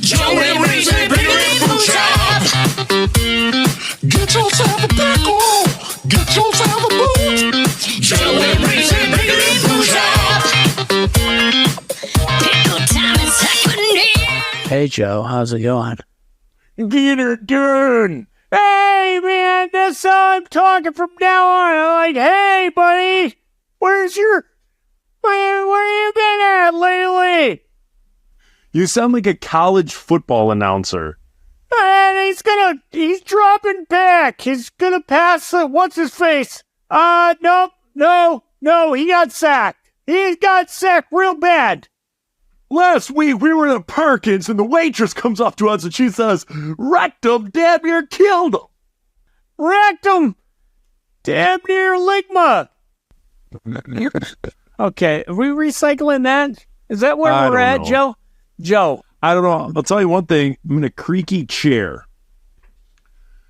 Joey Reason, Biggie Food Shop. Get yourself a pickle. Get yourself a boot. Joey Reason, Biggie Food Shop. Pickle time is happening. Hey, Joe, how's it going? Get it done. Hey, man, that's how I'm talking from now on. I'm like, hey, buddy, where have you been at lately? You sound like a college football announcer. And he's dropping back. He's gonna pass, what's his face? No, he got sacked. He got sacked real bad. Last week, we were at Perkins, and the waitress comes up to us, and she says, Rectum damn near killed him. Rectum damn near ligma. Okay, are we recycling that? Is that where we're at, know. Joe? I don't know. I'll tell you one thing. I'm in a creaky chair.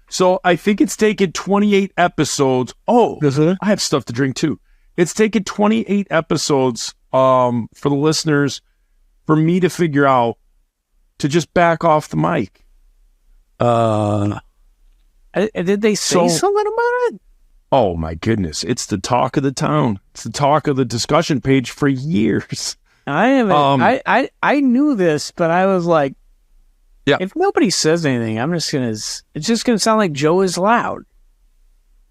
So I think it's taken 28 episodes. Oh, I have stuff to drink, too. It's taken 28 episodes for the listeners for me to figure out to just back off the mic. Did they say something about it? Oh, my goodness. It's the talk of the town. It's the talk of the discussion page for years. I haven't. I knew this, but I was like, yeah. If nobody says anything, it's just gonna sound like Joe is loud.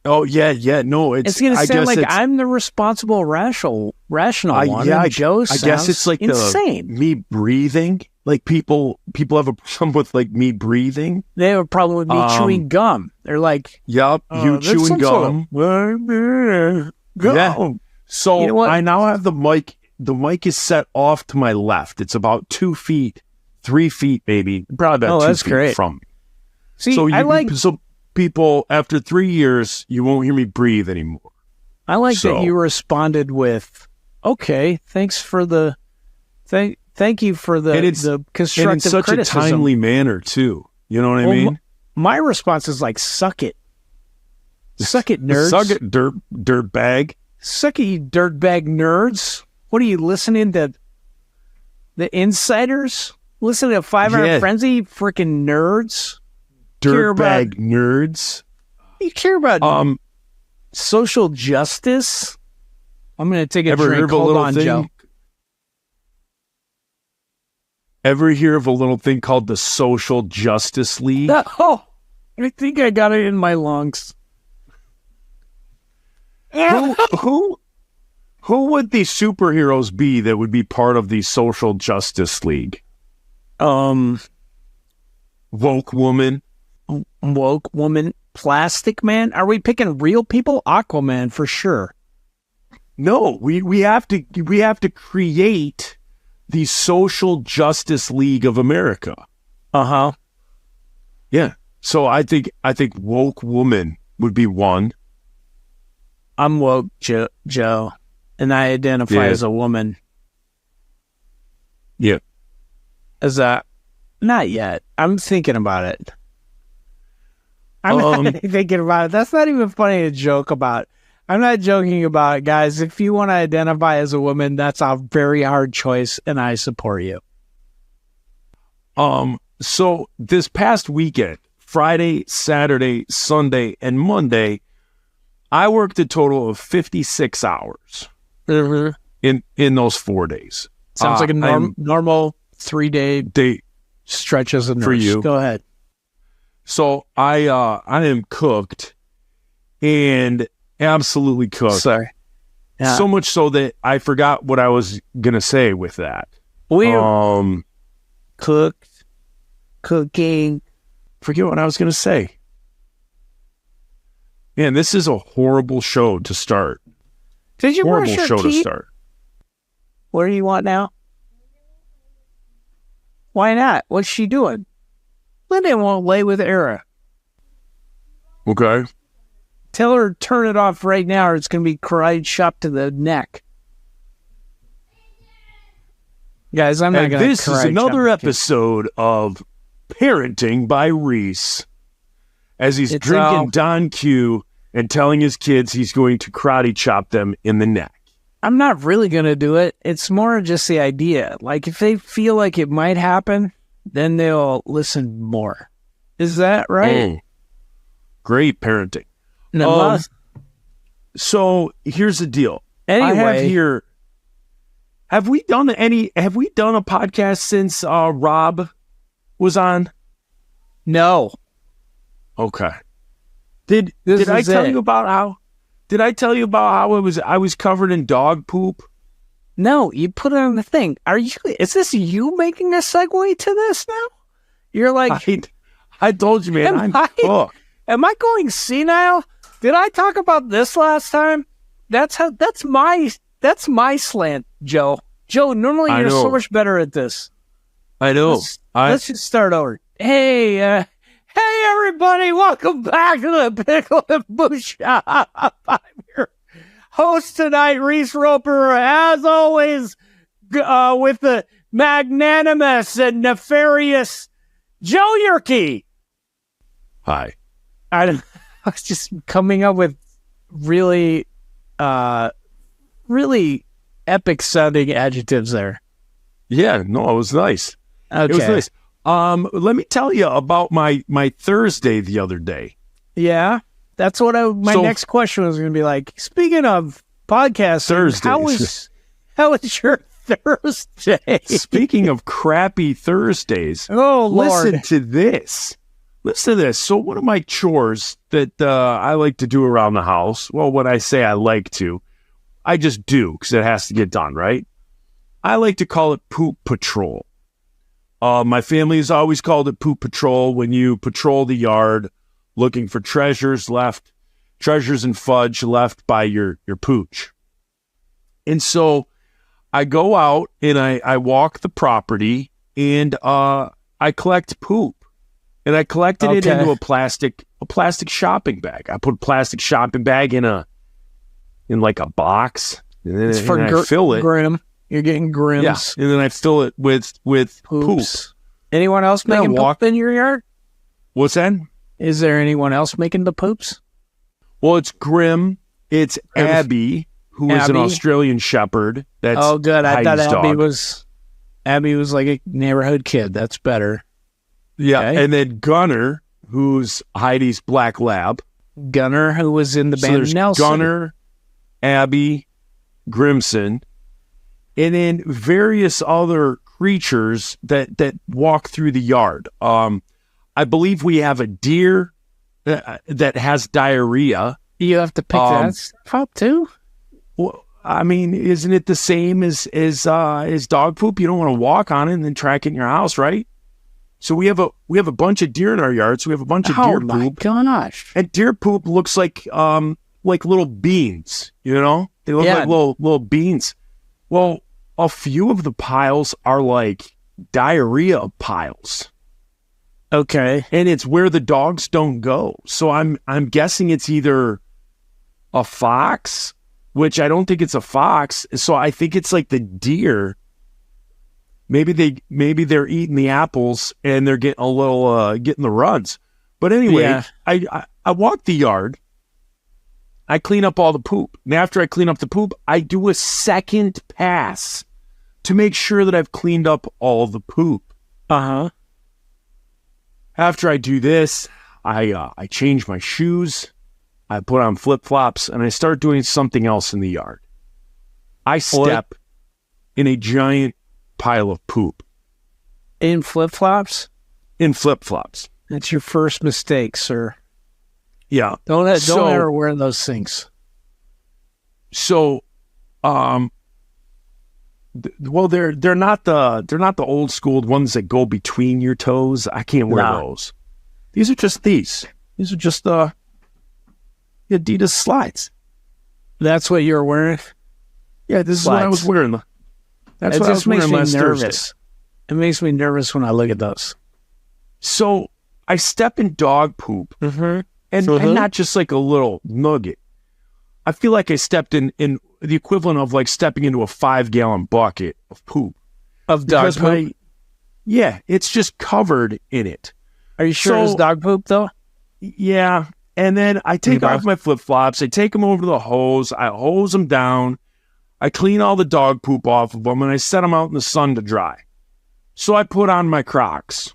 Oh yeah. No, it's gonna sound like I'm the responsible, rational one. Yeah, Joe. I guess it's like insane. Me breathing. Like people have a problem with like me breathing. They have a problem with me chewing gum. They're like, "Yep, you chewing gum." Yeah. So you know I now have the mic. The mic is set off to my left. It's about 2 feet, 3 feet, maybe. Probably about 2 feet great. from me. See, so people after 3 years, you won't hear me breathe anymore. I like that you responded with, "Okay, thanks for the thank you for the constructive and in such criticism." a timely manner too. You know what I mean? My response is like, "Suck it, nerds. Suck it, dirt bag. Suck it, you dirtbag nerds." What are you listening to? The Insiders? Listening to 5 Hour Frenzy? Freaking nerds? Dirtbag nerds. You care about social justice? I'm going to take a drink. Hold on, Joe. Ever hear of a little thing called the Social Justice League? I think I got it in my lungs. Who would these superheroes be that would be part of the Social Justice League? Woke woman, Plastic Man. Are we picking real people? Aquaman for sure. No, we have to create the Social Justice League of America. Yeah. So I think woke woman would be one. I'm woke, Joe. And I identify as a woman. Yeah. As a... Not yet. I'm thinking about it. I'm not thinking about it. That's not even funny to joke about. I'm not joking about it, guys. If you want to identify as a woman, that's a very hard choice, and I support you. So this past weekend, Friday, Saturday, Sunday, and Monday, I worked a total of 56 hours. In those 4 days. Sounds like a normal 3-day stretch as a nurse. For you. Go ahead. So I am cooked and absolutely cooked. Sorry. Yeah. So much so that I forgot what I was gonna say with that. Cooking. Forget what I was gonna say. Man, this is a horrible show to start. Did you horrible brush your show teeth? To start. What do you want now? Why not? What's she doing? Linda won't lay with Era. Okay. Tell her to turn it off right now or it's going to be karate chop to the neck. Guys, I'm not going to. This is another episode of Parenting by Reese. As he's drinking Don Q and telling his kids he's going to karate chop them in the neck. I'm not really going to do it. It's more just the idea. Like, if they feel like it might happen, then they'll listen more. Is that right? Oh, great parenting. No, So here's the deal. anyway, I have here. Have we done a podcast since Rob was on? no. Okay. Did This I is tell it. you about how? Did I tell you about how I was covered in dog poop? No, you put it on the thing. Is this you making a segue to this now? You're like, I told you, man. Am I'm hooked. am I going senile? Did I talk about this last time? That's my slant, Joe. Joe, normally I you're know. so much better at this. I know. Let's just start over. Hey, everybody, welcome back to the Pickle and Boo Shop. I'm your host tonight, Reese Roper, as always, with the magnanimous and nefarious Joe Yerke. Hi. I was just coming up with really epic sounding adjectives there. Yeah. No, it was nice. Okay. It was nice. Let me tell you about my Thursday the other day. Yeah. That's what my next question was going to be like. Speaking of podcasts, Thursdays. how was your Thursday? Speaking of crappy Thursdays, Oh, Lord. listen to this. Listen to this. So one of my chores that I like to do around the house, well, when I say I like to, I just do because it has to get done, right? I like to call it poop patrol. My family has always called it poop patrol when you patrol the yard looking for treasures and fudge left by your pooch. And so I go out and I walk the property and I collect poop. And I collected it into a plastic shopping bag. I put a plastic shopping bag in like a box. And then, It's for I fill it. Grim. You're getting Grims. Yeah. And then I fill it with poop. Poops. Anyone else Then I making walk- poop in your yard? What's that? Is there anyone else making the poops? Well, it's Grim. It's Abby, who is an Abby? Australian Shepherd. That's Oh, good. I thought Heidi's Abby dog. was like a neighborhood kid. That's better. Yeah. Okay. And then Gunner, who's Heidi's black lab. Gunner, who was in the So band there's Nelson. Gunner, Abby, Grimson, and then various other creatures that walk through the yard. I believe we have a deer that has diarrhea. You have to pick that stuff up too. Well, I mean, isn't it the same as dog poop? You don't want to walk on it and then track it in your house, right? So we have a bunch of deer in our yard. So we have a bunch of deer poop. gosh! And deer poop looks like little beans, you know? They look like little beans. Well, a few of the piles are like diarrhea piles. Okay. And it's where the dogs don't go. So I'm guessing it's either a fox, which I don't think it's a fox. So I think it's like the deer. Maybe they're eating the apples and they're getting a little getting the runs. But anyway, I walk the yard. I clean up all the poop. And after I clean up the poop, I do a second pass to make sure that I've cleaned up all the poop. Uh-huh. After I do this, I change my shoes, I put on flip-flops, and I start doing something else in the yard. I step in a giant pile of poop. In flip-flops? In flip-flops. That's your first mistake, sir. Yeah. Don't ever wear those things. So, well, they're not the old school ones that go between your toes. I can't wear those. These are just these. These are just the Adidas slides. That's what you're wearing? Yeah, this is what I was wearing. That's what I was wearing last Thursday. It makes me nervous when I look at those. So I step in dog poop, and not just like a little nugget. I feel like I stepped in the equivalent of like stepping into a 5-gallon bucket of poop. Of dog poop? Yeah, it's just covered in it. Are you sure it's dog poop, though? Yeah. And then I take off my flip-flops. I take them over to the hose. I hose them down. I clean all the dog poop off of them, and I set them out in the sun to dry. So I put on my Crocs.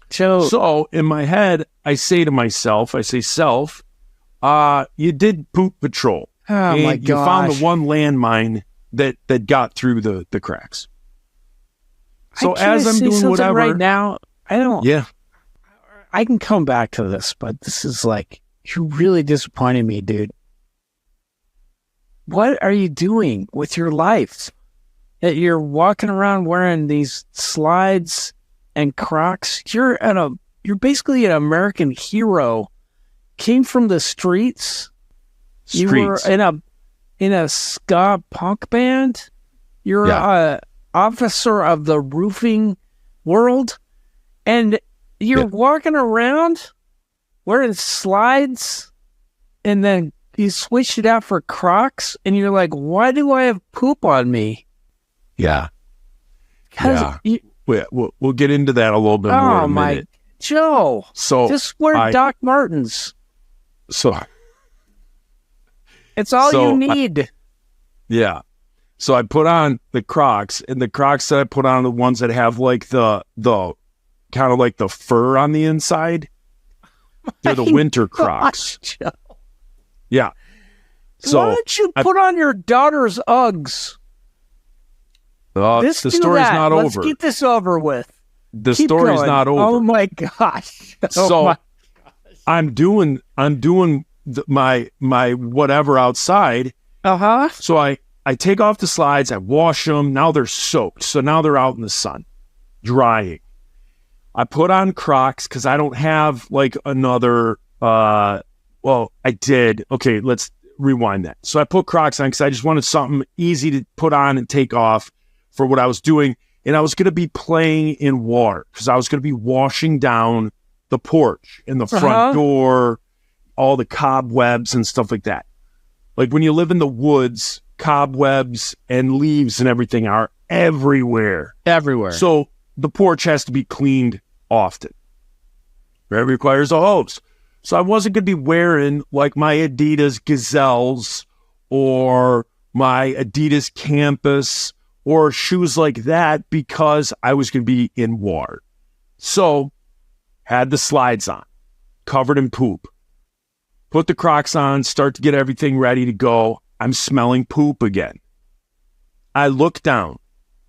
Joe, So in my head, I say to myself, self, you did poop patrol. oh And my you found gosh. the one landmine that got through the cracks. So Can I as I'm say doing something whatever, right now, yeah, I can come back to this, but this is like, you're really disappointing me, dude. What are you doing with your life? That you're walking around wearing these slides and Crocs. You're basically an American hero. Came from the streets. You were streets. in a ska punk band. You're a officer of the roofing world, and you're walking around wearing slides, and then you switch it out for Crocs, and you're like, why do I have poop on me? Yeah. Because We'll get into that a little bit more in oh a my, minute. Joe, So just wear Doc Martens. So It's all So you need. yeah. So I put on the Crocs, and the Crocs that I put on are the ones that have like the kind of like the fur on the inside. They're the winter Crocs. Gosh, Joe. Yeah. Why So don't you put on your daughter's Uggs? the Do story's that. not Let's over. get this over with. The Keep story's going. not over. Oh my gosh. So I'm doing my whatever outside. Uh-huh. So I take off the slides, I wash them. Now they're soaked. So now they're out in the sun, drying. I put on Crocs because I don't have like another, well, I did. Okay, let's rewind that. So I put Crocs on because I just wanted something easy to put on and take off for what I was doing. And I was going to be playing in water because I was going to be washing down the porch and the front door, all the cobwebs and stuff like that. Like when you live in the woods, cobwebs and leaves and everything are everywhere. Everywhere. So the porch has to be cleaned often. It requires a hose. So I wasn't going to be wearing like my Adidas Gazelles or my Adidas Campus or shoes like that because I was going to be in water. So had the slides on, covered in poop. Put the Crocs on, start to get everything ready to go. I'm smelling poop again. I look down.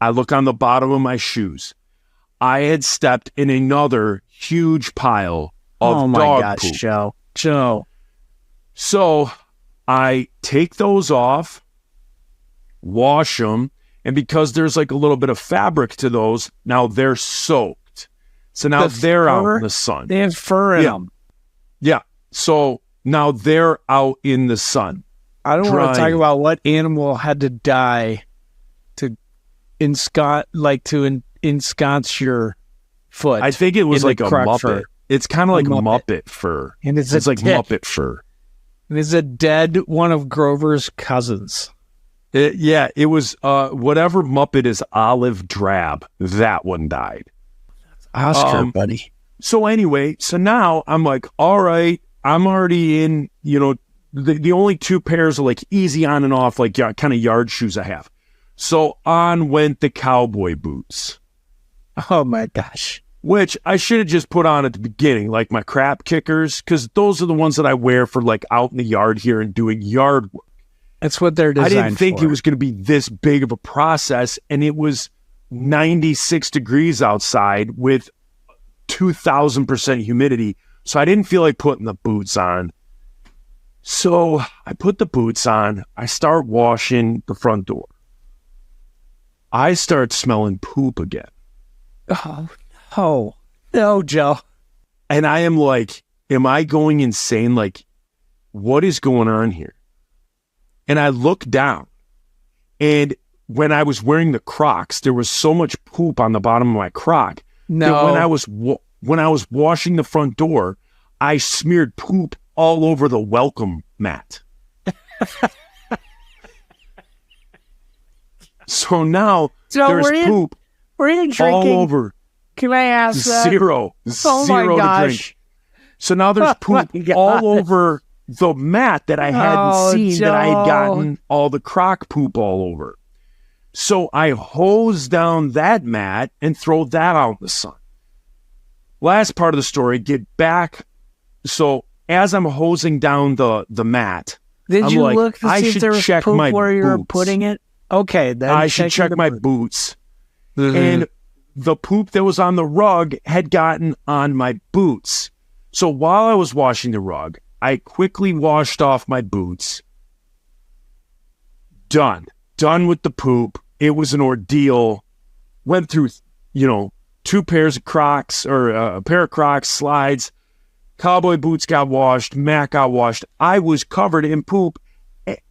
I look on the bottom of my shoes. I had stepped in another huge pile of oh my dog gosh, poop. Joe. So I take those off, wash them, and because there's like a little bit of fabric to those, now they're soaked. So now they're out in the sun. They have fur in them. Yeah. So now they're out in the sun. I don't want to talk drying. about what animal had to die to ensconce your foot. I think it was in the like a Croc Muppet. fur. It's kind of like Muppet. Muppet fur. And it's like dead. Muppet fur. It is a dead one of Grover's cousins. It was whatever Muppet is olive drab. That one died. Oscar, buddy. So anyway, so now I'm like, all right, I'm already in, the only two pairs of like easy on and off, like kind of yard shoes I have. So on went the cowboy boots, Oh my gosh. which I should have just put on at the beginning, like my crap kickers, because those are the ones that I wear for like out in the yard here and doing yard work. That's what they're I designed didn't think for. it was going to be this big of a process, and it was 96 degrees outside with 2,000% humidity, so I didn't feel like putting the boots on. So I put the boots on. I start washing the front door. I start smelling poop again. Oh, no, Joe. And I am like, am I going insane? Like, what is going on here? And I look down, and when I was wearing the Crocs, there was so much poop on the bottom of my Croc No. that when I was washing the front door, I smeared poop all over the welcome mat. So now So there's were you poop drinking? all over. Can I ask that? Zero Oh my to gosh. drink. So now there's Oh my poop gosh. all over the mat that I hadn't Oh, seen, that I had Joe. gotten all the Croc poop all over. So I hose down that mat and throw that out in the sun. Last part of the story, get back. So as I'm hosing down the mat, Did I'm you like, look to I see if should there was check poop my where you were boots. putting it? Okay, then I should check the my boot. boots. Mhm. And the poop that was on the rug had gotten on my boots. So while I was washing the rug, I quickly washed off my boots. Done with the poop. It was an ordeal. Went through, 2 pairs of Crocs, or a pair of Crocs, slides. Cowboy boots got washed. Mac got washed. I was covered in poop,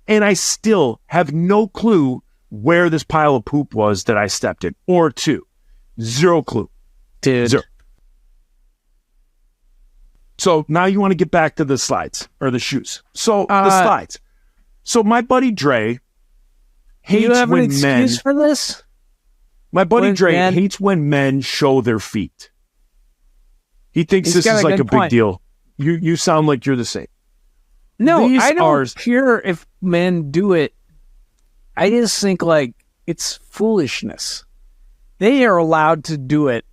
and I still have no clue where this pile of poop was that I stepped in, or 2. Zero clue. Dude. Zero. So now you want to get back to the slides, or the shoes. So the slides. So my buddy Dre Do hates you have an when excuse men... for this? My buddy When Dre men- hates when men show their feet. He thinks He's this got is a like good a big point. deal. You sound like you're the same. No, These I don't are- care if men do it. I just think like it's foolishness. They are allowed to do it.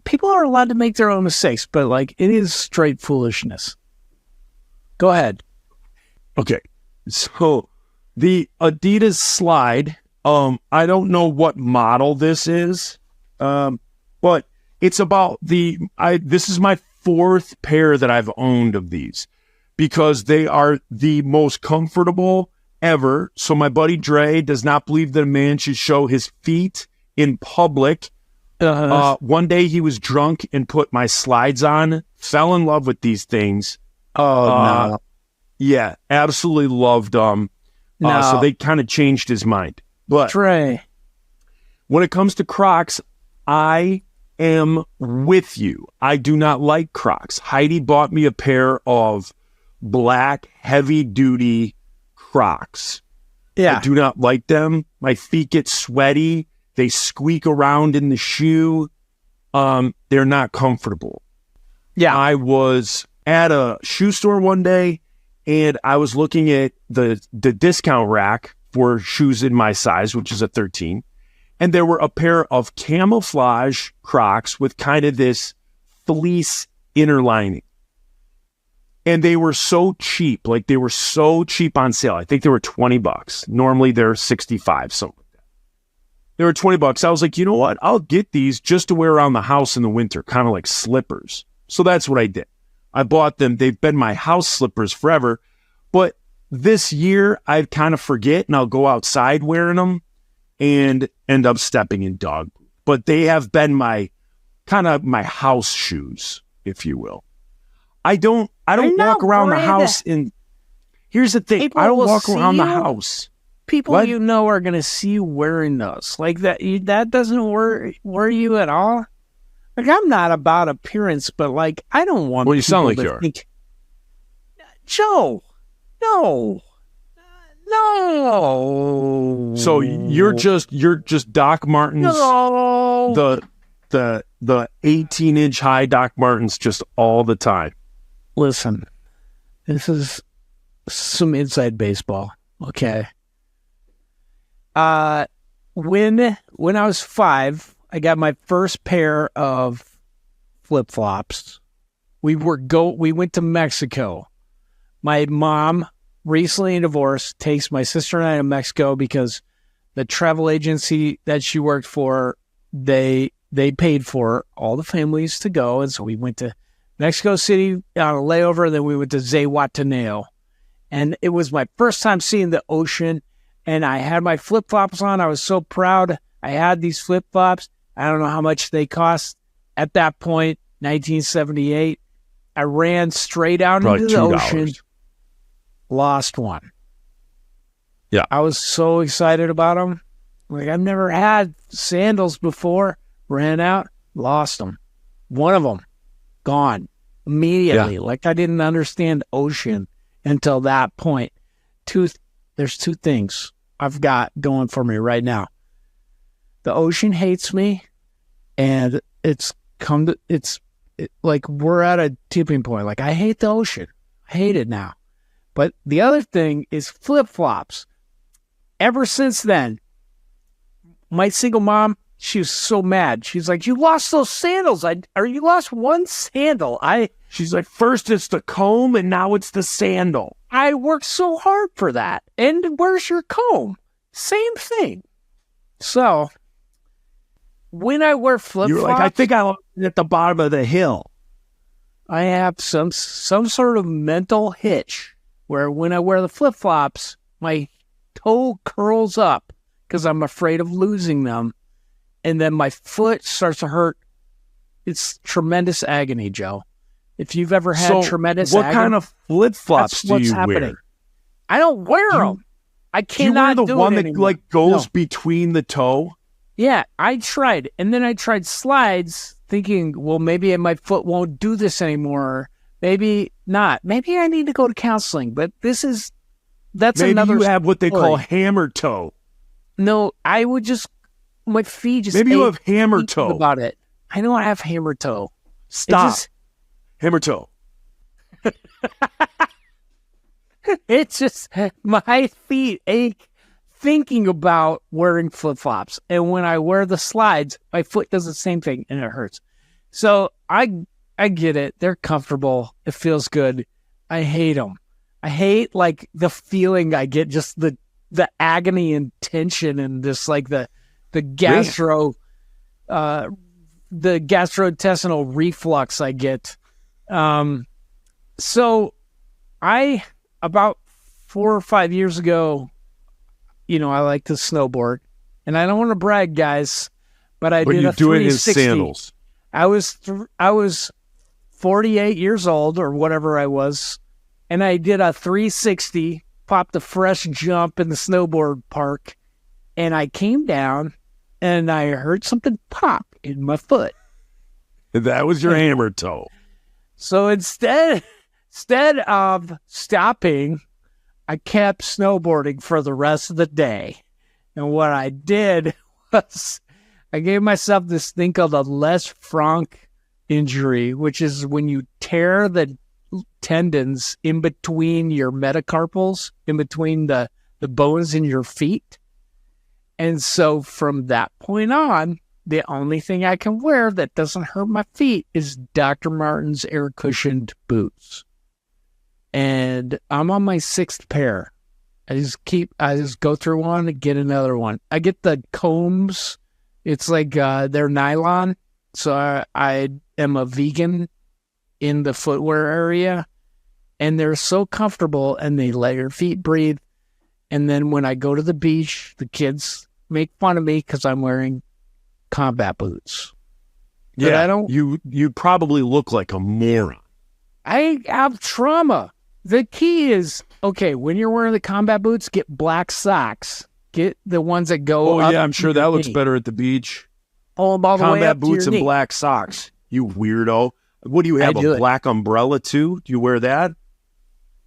People are allowed to make their own mistakes, but like it is straight foolishness. Go ahead. Okay. So the Adidas slide, I don't know what model this is, but it's about this is my 4th pair that I've owned of these because they are the most comfortable ever. So my buddy Dre does not believe that a man should show his feet in public. One day he was drunk and put my slides on, fell in love with these things. No. Yeah, absolutely loved them. No. So they kind of changed his mind. But Trey. when it comes to Crocs, I am with you. I do not like Crocs. Heidi bought me a pair of black heavy-duty Crocs. Yeah. I do not like them. My feet get sweaty. They squeak around in the shoe. They're not comfortable. Yeah. I was at a shoe store one day, and I was looking at the discount rack for shoes in my size, which is a 13. And there were a pair of camouflage Crocs with kind of this fleece inner lining. And they were so cheap. Like, they were so cheap on sale. I think they were $20. Normally, they're 65, something like that. They were $20. I was like, you know what? I'll get these just to wear around the house in the winter, kind of like slippers. So that's what I did. I bought them. They've been my house slippers forever. But this year, I kind of forget, and I'll go outside wearing them and end up stepping in dog poop. But they have been my house shoes, if you will. I don't I'm not walk around the worried house in... Here's the thing. People I don't will walk see around the you. house. People What? you know are going to see you wearing those. Like that that doesn't worry you at all? Like, I'm not about appearance, but like, I don't want Well, you sound people like to you are. think, Joe, no. No. So you're just Doc Martens, No. the 18-inch high Doc Martens just all the time. Listen, this is some inside baseball, okay? When I was 5, I got my first pair of flip-flops. We went to Mexico. My mom, recently divorced, takes my sister and I to Mexico because the travel agency that she worked for, they paid for all the families to go, and so we went to Mexico City on a layover, and then we went to Zihuatanejo. And it was my first time seeing the ocean, and I had my flip-flops on. I was so proud. I had these flip-flops. I don't know how much they cost at that point, 1978. I ran straight out Probably into the $2. ocean, lost one. Yeah. I was so excited about them. Like, I've never had sandals before. Ran out, lost them. One of them, gone immediately. Like, I didn't understand ocean until that point. There's 2 things I've got going for me right now. The ocean hates me, and like, we're at a tipping point. Like, I hate the ocean. I hate it now. But the other thing is flip-flops. Ever since then, my single mom, she was so mad. She's like, you lost those sandals. Or you lost one sandal. She's like, first it's the comb and now it's the sandal. I worked so hard for that. And where's your comb? Same thing. So when I wear flip-flops, You're like, I think I lost it at the bottom of the hill. I have some sort of mental hitch where when I wear the flip-flops, my toe curls up because I'm afraid of losing them. And then my foot starts to hurt. It's tremendous agony, Joe. If you've ever had tremendous agony. What kind of flip-flops do you wear? I don't wear them. I cannot do you wear the one that anymore. goes between the toe? Yeah, I tried. And then I tried slides thinking, well, maybe my foot won't do this anymore. Maybe not. Maybe I need to go to counseling. But that's maybe another you have what they call story. hammer toe. No, I would just, my feet just Maybe you have ache hammer thinking toe. about it. I don't have hammer toe. Stop. Hammer toe. It's just my feet ache thinking about wearing flip-flops. And when I wear the slides, my foot does the same thing and it hurts. So I get it. They're comfortable. It feels good. I hate them. I hate like the feeling I get, just the agony and tension and just like the gastrointestinal reflux I get. So about 4 or 5 years ago, I like to snowboard, and I don't want to brag, guys, but I did you a do it in 360. sandals. I was 48 years old or whatever I was, and I did a 360, popped a fresh jump in the snowboard park, and I came down, and I heard something pop in my foot. That was your hammer toe. So instead of stopping, I kept snowboarding for the rest of the day. And what I did was I gave myself this thing called a Les Franck injury, which is when you tear the tendons in between your metacarpals, in between the bones in your feet. And so from that point on, the only thing I can wear that doesn't hurt my feet is Dr. Martens air cushioned boots. And I'm on my 6th pair. I just go through one and get another one. I get the combs. It's like they're nylon. So I am a vegan in the footwear area. And they're so comfortable and they let your feet breathe. And then when I go to the beach, the kids make fun of me because I'm wearing combat boots. But Yeah, you probably look like a moron. I have trauma. The key is, okay, when you're wearing the combat boots, get black socks. Get the ones that go up. Oh, yeah, I'm sure to your that looks knee. better at the beach. Pull them all the way Combat up to boots your and knee. black socks. You weirdo. What do you have, I do a it. black umbrella too? Do you wear that?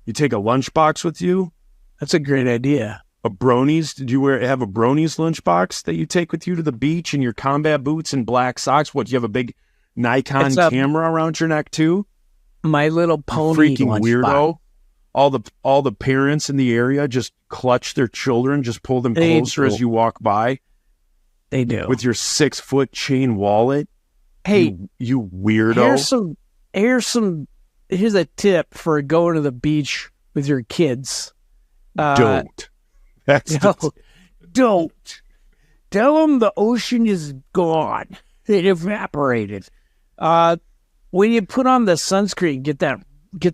You take a lunchbox with you? That's a great idea. A Bronies? Did you have a Bronies lunchbox that you take with you to the beach in your combat boots and black socks? What, do you have a big Nikon It's a- camera around your neck too? My Little Pony Freaking lunchbox. weirdo. All the parents in the area just clutch their children, just pull them They closer do. as you walk by They do. with your 6-foot chain wallet. Hey, you weirdo. here's a tip for going to the beach with your kids. Don't. That's No, don't. Tell them the ocean is gone. It evaporated. When you put on the sunscreen, get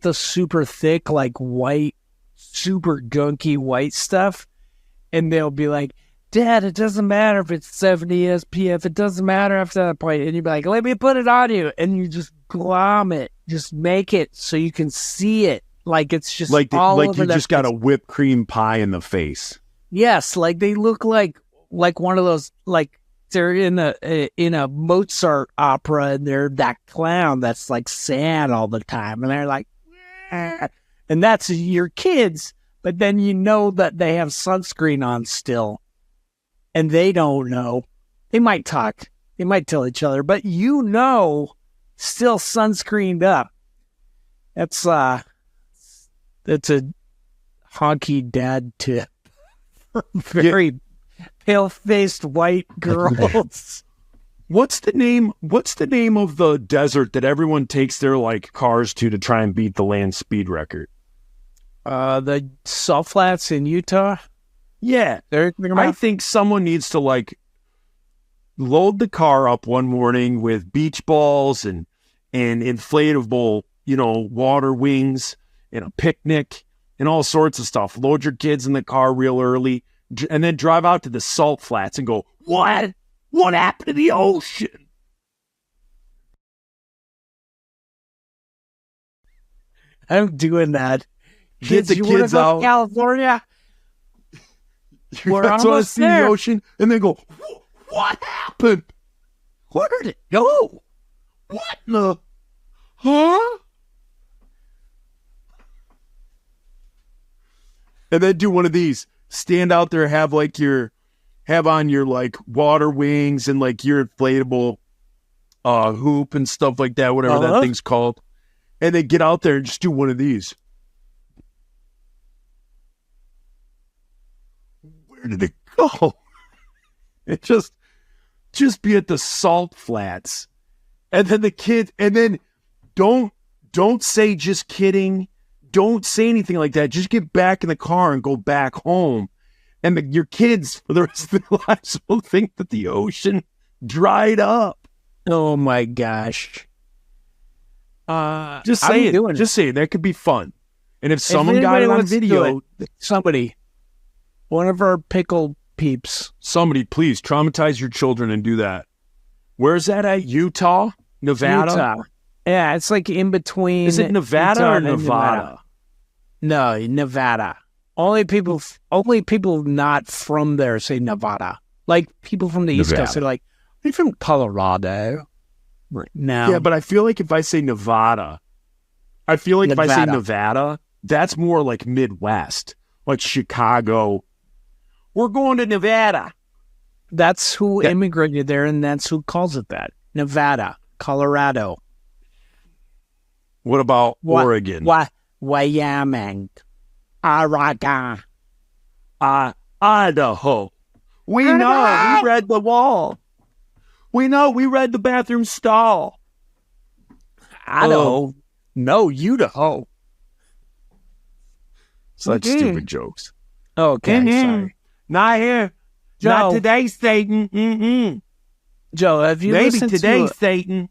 the super thick, like white, super gunky white stuff, and they'll be like, Dad, it doesn't matter if it's 70 SPF. It doesn't matter after that point. And you'd be like, let me put it on you. And you just glom it. Just make it so you can see it. Like it's just all over you their just got face. a whipped cream pie in the face. Yes, like they look like one of those, like they're in a Mozart opera and they're that clown that's like sad all the time. And they're like, "Ah." And that's your kids. But then you know that they have sunscreen on still. And they don't know. They might talk. They might tell each other. But still sunscreened up. That's a honky dad tip. Very pale-faced white girls. What's the name of the desert that everyone takes their like cars to try and beat the land speed record? The Salt Flats in Utah. Yeah. I think someone needs to like load the car up one morning with beach balls and inflatable, water wings and a picnic and all sorts of stuff. Load your kids in the car real early and then drive out to the Salt Flats and go, what? What happened to the ocean? I'm doing that. Get the you wanna kids go to out. California. We're That's why I almost see there. the ocean and then go, what happened? Where did it go? What in the... Huh? And then do one of these. Stand out there, have on your like water wings and like your inflatable hoop and stuff like that, whatever that thing's called. And then get out there and just do one of these. Where did it go? It just be at the Salt Flats. And then the kids, and then don't say just kidding. Don't say anything like that. Just get back in the car and go back home. And your kids, for the rest of their lives, will think that the ocean dried up. Oh my gosh. Just say it. Just say it. That could be fun. And if someone got it on video, somebody, one of our pickle peeps. Somebody, please traumatize your children and do that. Where's that at? Utah? Nevada? Utah. Yeah, it's like in between. Is it Nevada Utah or and Nevada? No, Nevada. Only people not from there say Nevada. Like people from the East Coast are like, are you from Colorado? No. Yeah, but I feel like if I say Nevada, if I say Nevada, that's more like Midwest, like Chicago. We're going to Nevada. That's who immigrated there, and that's who calls it that. Nevada, Colorado. What about Oregon? Wyoming, Oregon, Idaho. We know. We read the wall. We know. We read the bathroom stall. Idaho. No, Idaho. Such stupid jokes. Okay, sorry. Not here. Joe. Not today, Satan. Mm-mm. Joe, have you Maybe listened today, to Satan. Have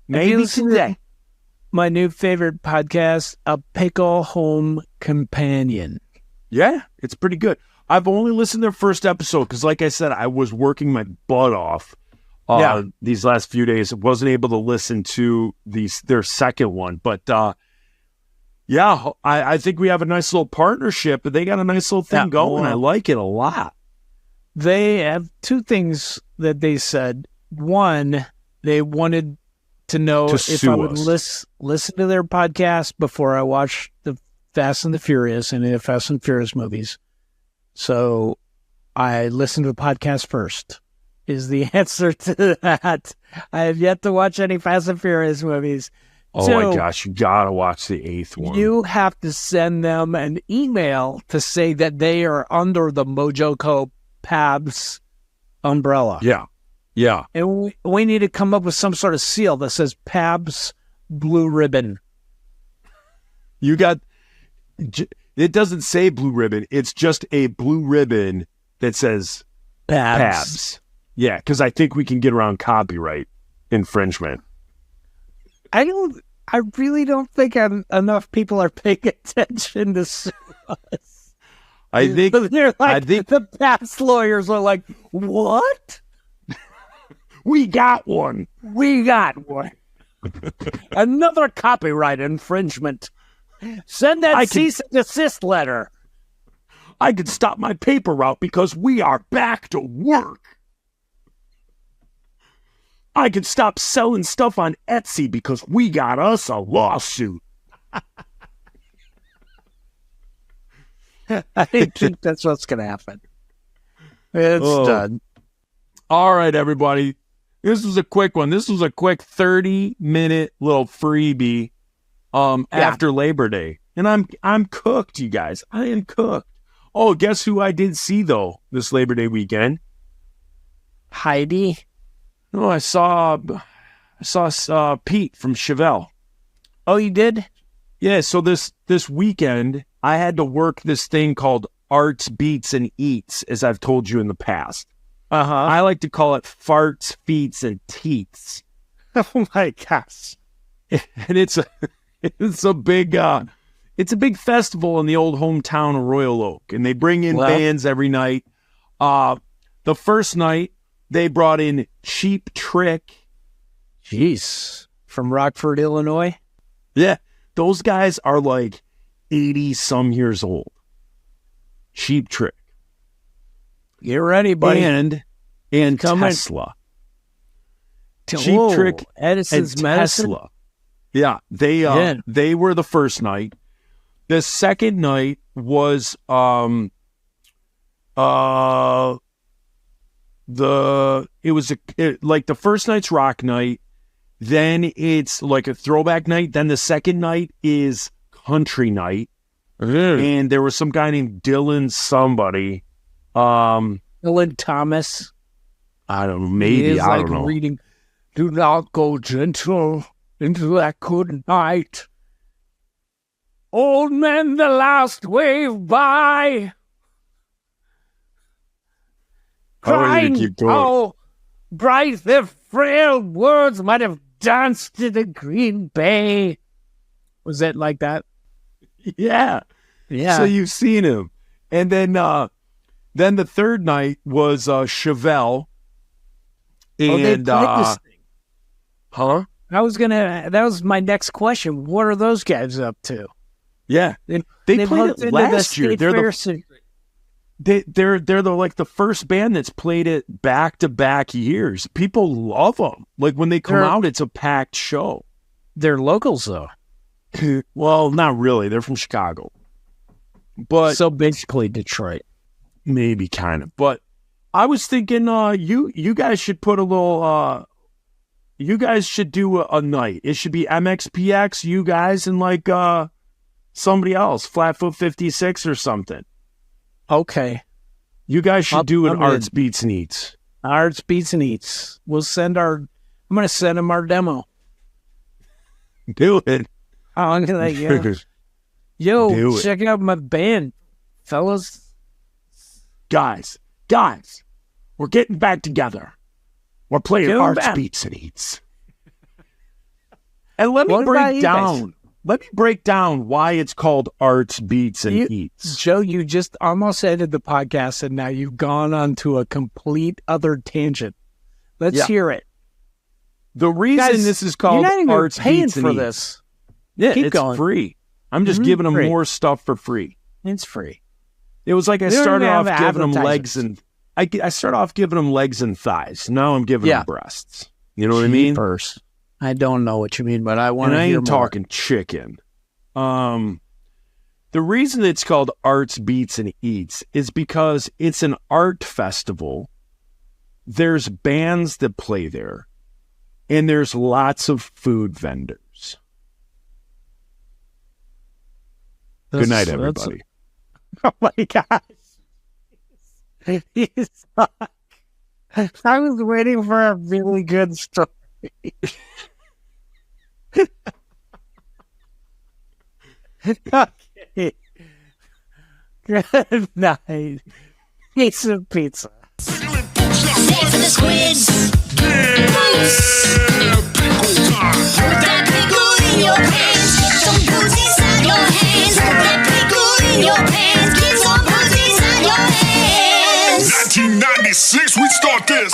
you Maybe listened today. to my new favorite podcast, A Pickle Home Companion? Yeah, it's pretty good. I've only listened to their first episode because, like I said, I was working my butt off these last few days. I wasn't able to listen to their second one. But, I think we have a nice little partnership. They got a nice little thing going. I like it a lot. They have two things that they said. One, they wanted to know if I would listen to their podcast before I watch the Fast and the Furious and the Fast and Furious movies. So I listened to the podcast first, is the answer to that. I have yet to watch any Fast and Furious movies. Oh my gosh, you gotta watch the 8th one. You have to send them an email to say that they are under the Mojoco Pabs umbrella. Yeah. And we need to come up with some sort of seal that says Pabs Blue Ribbon. It doesn't say blue ribbon. It's just a blue ribbon that says Pabs. Yeah, because I think we can get around copyright infringement. I really don't think enough people are paying attention to us. I think They're like, the Pabst lawyers are like, what? We got one. Another copyright infringement. Send that cease and desist letter. I could stop my paper route because we are back to work. I could stop selling stuff on Etsy because we got us a lawsuit. I think that's what's going to happen. It's done. All right, everybody. This was a quick one. This was a quick 30-minute little freebie after Labor Day. And I'm cooked, you guys. I am cooked. Oh, guess who I did see though this Labor Day weekend? Heidi. No, I saw Pete from Chevelle. Oh, you did? Yeah. So this weekend I had to work this thing called Arts, Beats, and Eats, as I've told you in the past. Uh-huh. I like to call it Farts, Feets, and Teats. Oh my gosh. And it's a big festival in the old hometown of Royal Oak, and they bring in bands every night. The first night they brought in Cheap Trick. Jeez. From Rockford, Illinois? Yeah, those guys are like 80 some years old. Cheap Trick. Get ready, buddy. And Tesla. Cheap Trick, Edison's and Medicine. Tesla. Yeah, they were the first night. The second night was the first night's rock night, then it's like a throwback night, then the second night is country night. And there was some guy named Dylan somebody. Dylan Thomas. I don't know, maybe, I don't know. Reading, do not go gentle into that good night. Old men, the last wave by. Crying how bright their frail words might have danced in the green bay. Was that like that? Yeah. Yeah. So you've seen him. And then the third night was Chevelle. And they played this thing. Huh? That was my next question. What are those guys up to? Yeah. They played it last year. They're the first band that's played it back-to-back years. People love them. Like when they come out, it's a packed show. They're locals though. Well, not really. They're from Chicago. But so basically Detroit. Maybe kind of. But I was thinking you guys should put a little you guys should do a night. It should be MXPX, you guys, and like somebody else, Flatfoot 56 or something. Okay. You guys should do an Arts, Beats, and Eats. Arts, Beats, and Eats. I'm going to send them our demo. Do it. I'm like, yo, check out my band, fellas. Guys, we're getting back together. We're playing Arts, Beats, and Eats. And let me break down why it's called Arts, Beats, and Eats. Joe, you just almost ended the podcast, and now you've gone on to a complete other tangent. Let's hear it. The reason this is called Arts, Beats, and Eats. This. Yeah, it's free. I'm just giving them more stuff for free. It's free. It was like I started off giving them legs and I started off giving them legs and thighs. Now I'm giving them breasts. You know what I mean? I don't know what you mean, but I want to hear more. I ain't talking chicken. The reason it's called Arts, Beats, and Eats is because it's an art festival. There's bands that play there, and there's lots of food vendors. Good night, everybody. Oh my gosh. I was waiting for a really good story. Okay. Good night. Eat some pizza. Say to the squids, moose. Put that pickle in your pants. Get some booze inside your hands. Put that pickle in your pants. Get some booze inside your hands. 1996, we start this.